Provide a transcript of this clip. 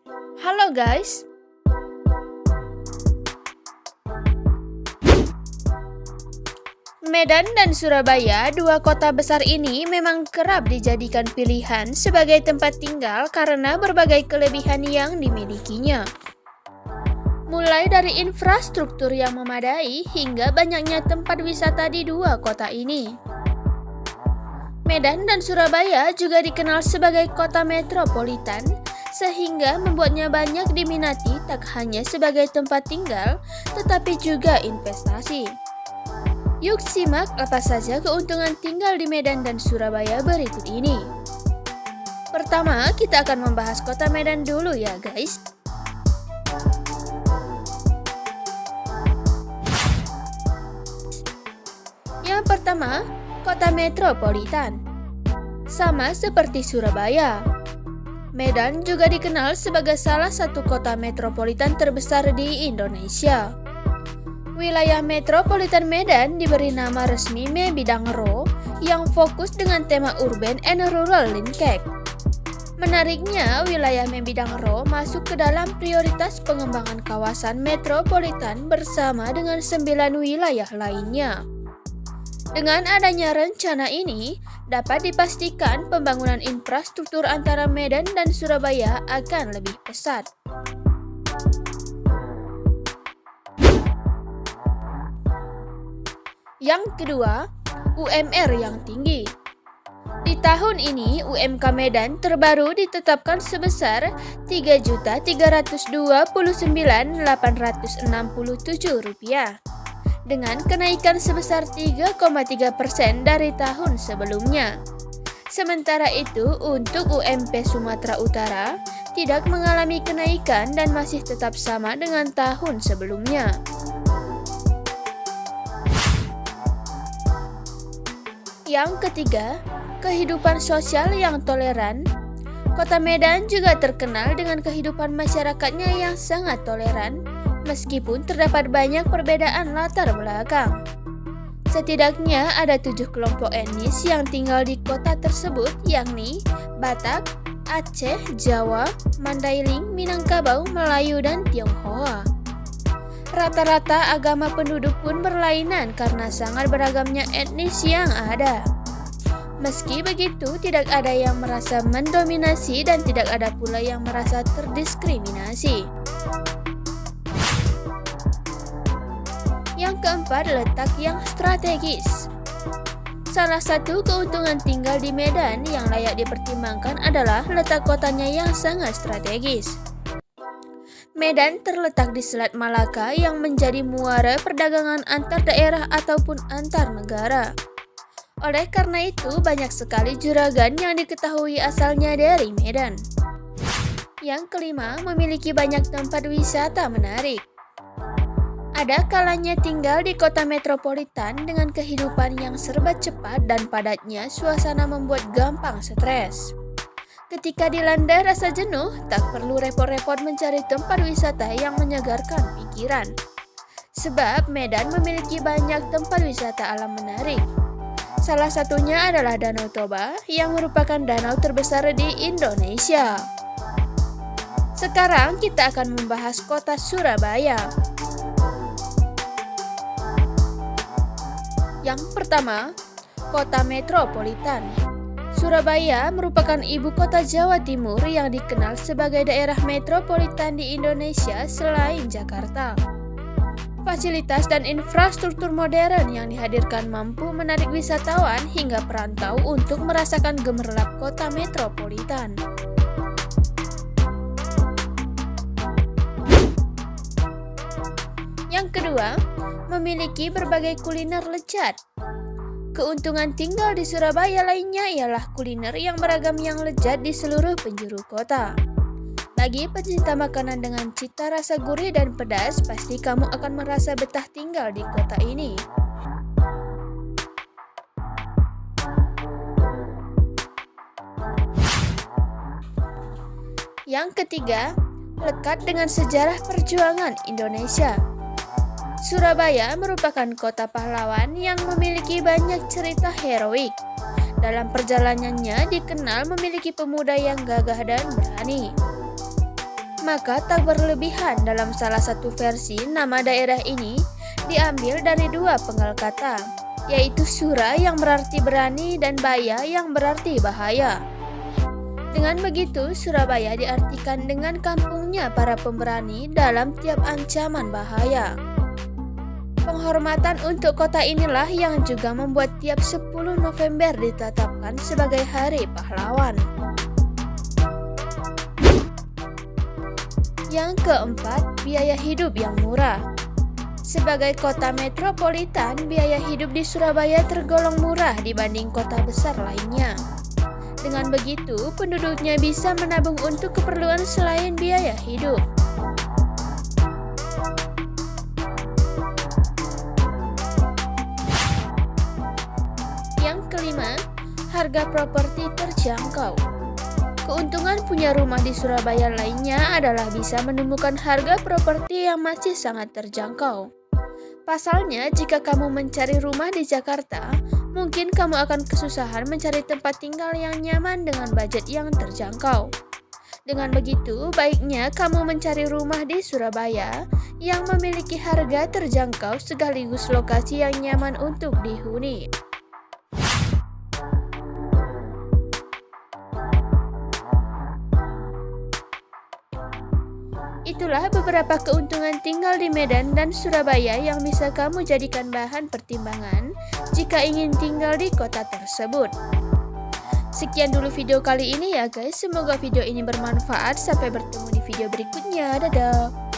Halo guys, Medan dan Surabaya, dua kota besar ini memang kerap dijadikan pilihan sebagai tempat tinggal karena berbagai kelebihan yang dimilikinya. Mulai dari infrastruktur yang memadai hingga banyaknya tempat wisata di dua kota ini. Medan dan Surabaya juga dikenal sebagai kota metropolitan, sehingga membuatnya banyak diminati tak hanya sebagai tempat tinggal, tetapi juga investasi. Yuk simak apa saja keuntungan tinggal di Medan dan Surabaya berikut ini. Pertama, kita akan membahas kota Medan dulu ya guys. Yang pertama, kota metropolitan. Sama seperti Surabaya, Medan juga dikenal sebagai salah satu kota metropolitan terbesar di Indonesia. Wilayah metropolitan Medan diberi nama resmi Mebidangro yang fokus dengan tema Urban and Rural Linkage. Menariknya, wilayah Mebidangro masuk ke dalam prioritas pengembangan kawasan metropolitan bersama dengan 9 wilayah lainnya. Dengan adanya rencana ini, dapat dipastikan pembangunan infrastruktur antara Medan dan Surabaya akan lebih pesat. Yang kedua, UMR yang tinggi. Di tahun ini, UMK Medan terbaru ditetapkan sebesar Rp3.329.867 dengan kenaikan sebesar 3,3% dari tahun sebelumnya. Sementara itu, untuk UMP Sumatera Utara tidak mengalami kenaikan dan masih tetap sama dengan tahun sebelumnya. Yang ketiga, kehidupan sosial yang toleran. Kota Medan juga terkenal dengan kehidupan masyarakatnya yang sangat toleran, meskipun terdapat banyak perbedaan latar belakang. Setidaknya ada 7 kelompok etnis yang tinggal di kota tersebut, yakni Batak, Aceh, Jawa, Mandailing, Minangkabau, Melayu, dan Tionghoa. Rata-rata agama penduduk pun berlainan karena sangat beragamnya etnis yang ada. Meski begitu, tidak ada yang merasa mendominasi dan tidak ada pula yang merasa terdiskriminasi. Yang keempat, letak yang strategis. Salah satu keuntungan tinggal di Medan yang layak dipertimbangkan adalah letak kotanya yang sangat strategis. Medan terletak di Selat Malaka yang menjadi muara perdagangan antar daerah ataupun antar negara. Oleh karena itu, banyak sekali juragan yang diketahui asalnya dari Medan. Yang kelima, memiliki banyak tempat wisata menarik. Ada kalanya tinggal di kota metropolitan dengan kehidupan yang serba cepat dan padatnya suasana membuat gampang stres. Ketika dilanda rasa jenuh, tak perlu repot-repot mencari tempat wisata yang menyegarkan pikiran. Sebab Medan memiliki banyak tempat wisata alam menarik. Salah satunya adalah Danau Toba yang merupakan danau terbesar di Indonesia. Sekarang kita akan membahas kota Surabaya. Yang pertama, kota metropolitan. Surabaya merupakan ibu kota Jawa Timur yang dikenal sebagai daerah metropolitan di Indonesia selain Jakarta. Fasilitas dan infrastruktur modern yang dihadirkan mampu menarik wisatawan hingga perantau untuk merasakan gemerlap kota metropolitan. Yang kedua, memiliki berbagai kuliner lezat. Keuntungan tinggal di Surabaya lainnya ialah kuliner yang beragam yang lezat di seluruh penjuru kota. Bagi pecinta makanan dengan cita rasa gurih dan pedas, pasti kamu akan merasa betah tinggal di kota ini. Yang ketiga, lekat dengan sejarah perjuangan Indonesia. Surabaya merupakan kota pahlawan yang memiliki banyak cerita heroik. Dalam perjalanannya dikenal memiliki pemuda yang gagah dan berani. Maka tak berlebihan dalam salah satu versi nama daerah ini diambil dari dua penggal kata, yaitu Sura yang berarti berani dan Baya yang berarti bahaya. Dengan begitu, Surabaya diartikan dengan kampungnya para pemberani dalam tiap ancaman bahaya. Penghormatan untuk kota inilah yang juga membuat tiap 10 November ditetapkan sebagai Hari Pahlawan. Yang keempat, biaya hidup yang murah. Sebagai kota metropolitan, biaya hidup di Surabaya tergolong murah dibanding kota besar lainnya. Dengan begitu, penduduknya bisa menabung untuk keperluan selain biaya hidup. Yang kelima, harga properti terjangkau. Keuntungan punya rumah di Surabaya lainnya adalah bisa menemukan harga properti yang masih sangat terjangkau. Pasalnya, jika kamu mencari rumah di Jakarta, mungkin kamu akan kesusahan mencari tempat tinggal yang nyaman dengan budget yang terjangkau. Dengan begitu, baiknya kamu mencari rumah di Surabaya yang memiliki harga terjangkau sekaligus lokasi yang nyaman untuk dihuni. Itulah beberapa keuntungan tinggal di Medan dan Surabaya yang bisa kamu jadikan bahan pertimbangan jika ingin tinggal di kota tersebut. Sekian dulu video kali ini ya guys, semoga video ini bermanfaat. Sampai bertemu di video berikutnya, dadah.